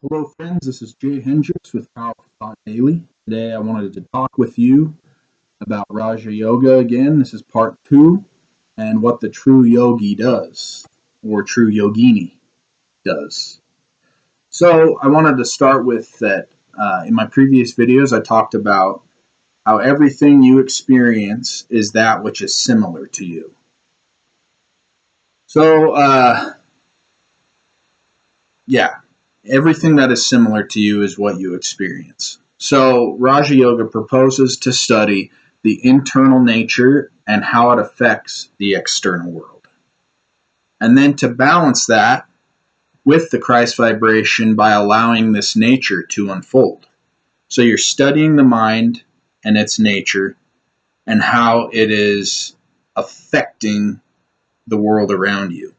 Hello, friends. This is Jay Hendricks with Powerful Thought Daily. Today, I wanted to talk with you about Raja Yoga again. This is part two and what the true yogi does, or true yogini does. So, I wanted to start with that. In my previous videos, I talked about how everything you experience is that which is similar to you. So, yeah, everything that is similar to you is what you experience. So, Raja Yoga proposes to study the internal nature and how it affects the external world. And then to balance that with the Christ vibration by allowing this nature to unfold. So, you're studying the mind and its nature and how it is affecting the world around you.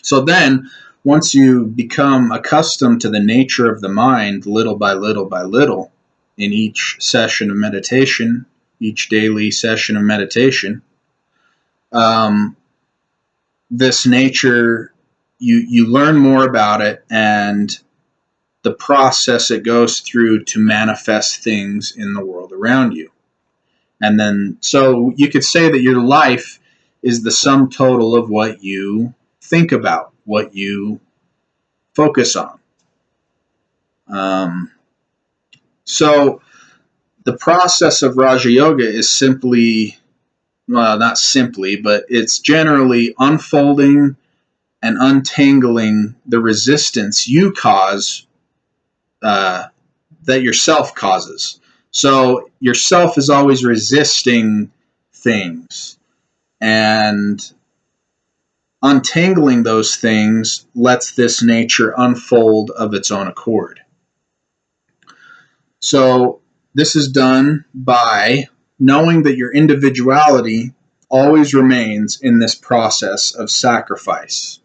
So then, once you become accustomed to the nature of the mind little by little by little in each session of meditation, each daily session of meditation, this nature, you learn more about it and the process it goes through to manifest things in the world around you. And then, so you could say that your life is the sum total of what you think about, what you focus on. So the process of Raja Yoga is simply, well, not simply, but it's generally unfolding and untangling the resistance you cause, that yourself causes. So yourself is always resisting things, and untangling those things lets this nature unfold of its own accord. So this is done by knowing that your individuality always remains in this process of sacrifice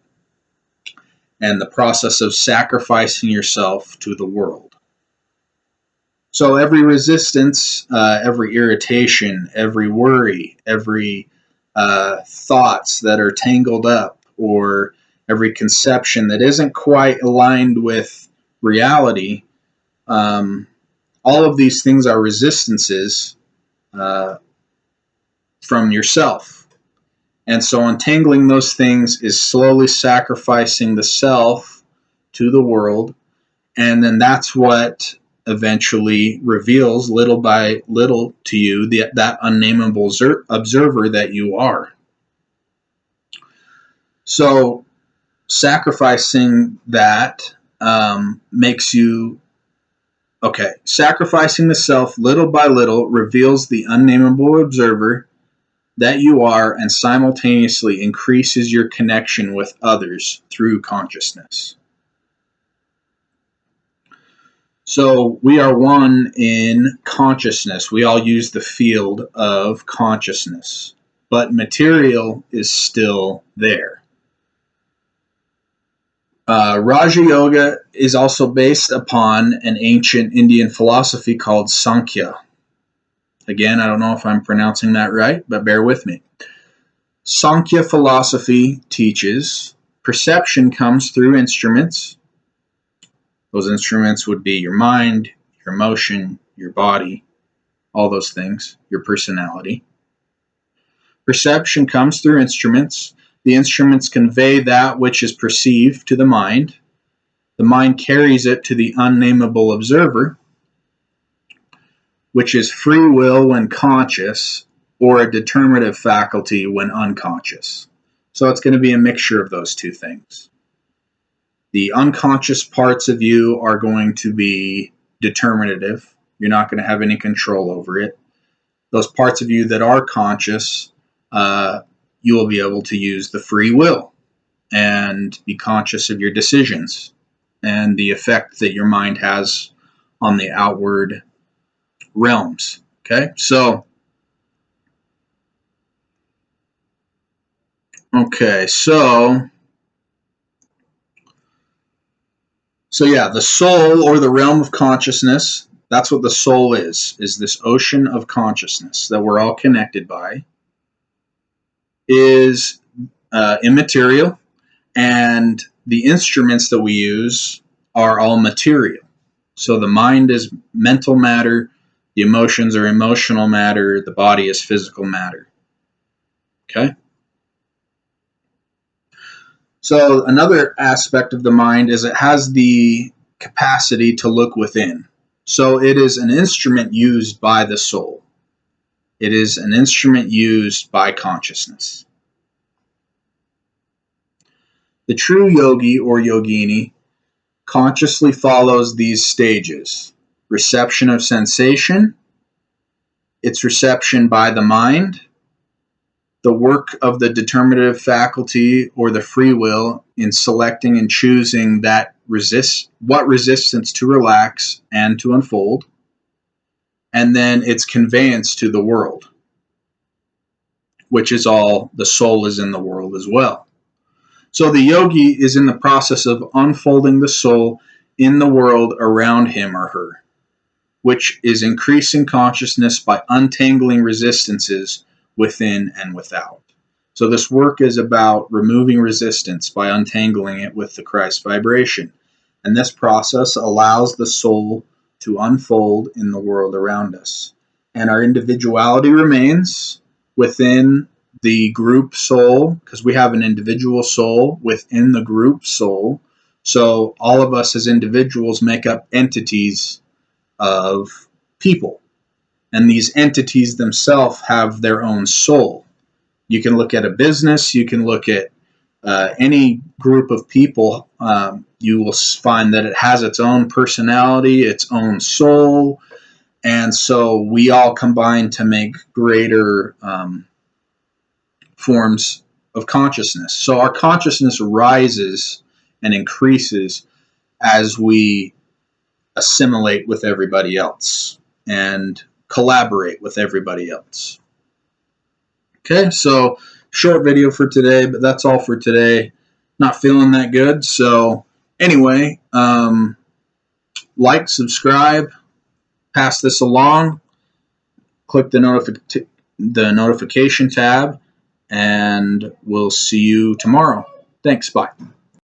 and the process of sacrificing yourself to the world. So every resistance, every irritation, every worry, every thoughts that are tangled up, or every conception that isn't quite aligned with reality, all of these things are resistances from yourself. And so untangling those things is slowly sacrificing the self to the world. And then that's what eventually reveals little by little to you that unnameable observer that you are. So sacrificing that makes you sacrificing the self little by little reveals the unnameable observer that you are and simultaneously increases your connection with others through consciousness. So we are one in consciousness. We all use the field of consciousness, but material is still there. Raja Yoga is also based upon an ancient Indian philosophy called Sankhya. Again, I don't know if I'm pronouncing that right, but bear with me. Sankhya philosophy teaches perception comes through instruments. Those instruments would be your mind, your emotion, your body, all those things, your personality. Perception comes through instruments. The instruments convey that which is perceived to the mind. The mind carries it to the unnameable observer, which is free will when conscious, or a determinative faculty when unconscious. So it's going to be a mixture of those two things. The unconscious parts of you are going to be determinative. You're not going to have any control over it. Those parts of you that are conscious, you will be able to use the free will and be conscious of your decisions and the effect that your mind has on the outward realms. Okay, so yeah, the soul, or the realm of consciousness, that's what the soul is this ocean of consciousness that we're all connected by, is immaterial, and the instruments that we use are all material. So the mind is mental matter, the emotions are emotional matter, the body is physical matter. Okay? So another aspect of the mind is it has the capacity to look within. So it is an instrument used by the soul. It is an instrument used by consciousness. The true yogi or yogini consciously follows these stages: reception of sensation, its reception by the mind, the work of the determinative faculty or the free will in selecting and choosing what resistance to relax and to unfold, and then its conveyance to the world, which is all the soul is in the world as well. So the yogi is in the process of unfolding the soul in the world around him or her, which is increasing consciousness by untangling resistances within and without. So this work is about removing resistance by untangling it with the Christ vibration. And this process allows the soul to unfold in the world around us. And our individuality remains within the group soul, because we have an individual soul within the group soul. So all of us as individuals make up entities of people. And these entities themselves have their own soul. You can look at a business, you can look at any group of people, you will find that it has its own personality, its own soul, and so we all combine to make greater forms of consciousness. So our consciousness rises and increases as we assimilate with everybody else and collaborate with everybody else. Okay, so short video for today, but that's all for today. Not feeling that good, so anyway, like, subscribe, pass this along, click the notification tab, and we'll see you tomorrow. Thanks, bye.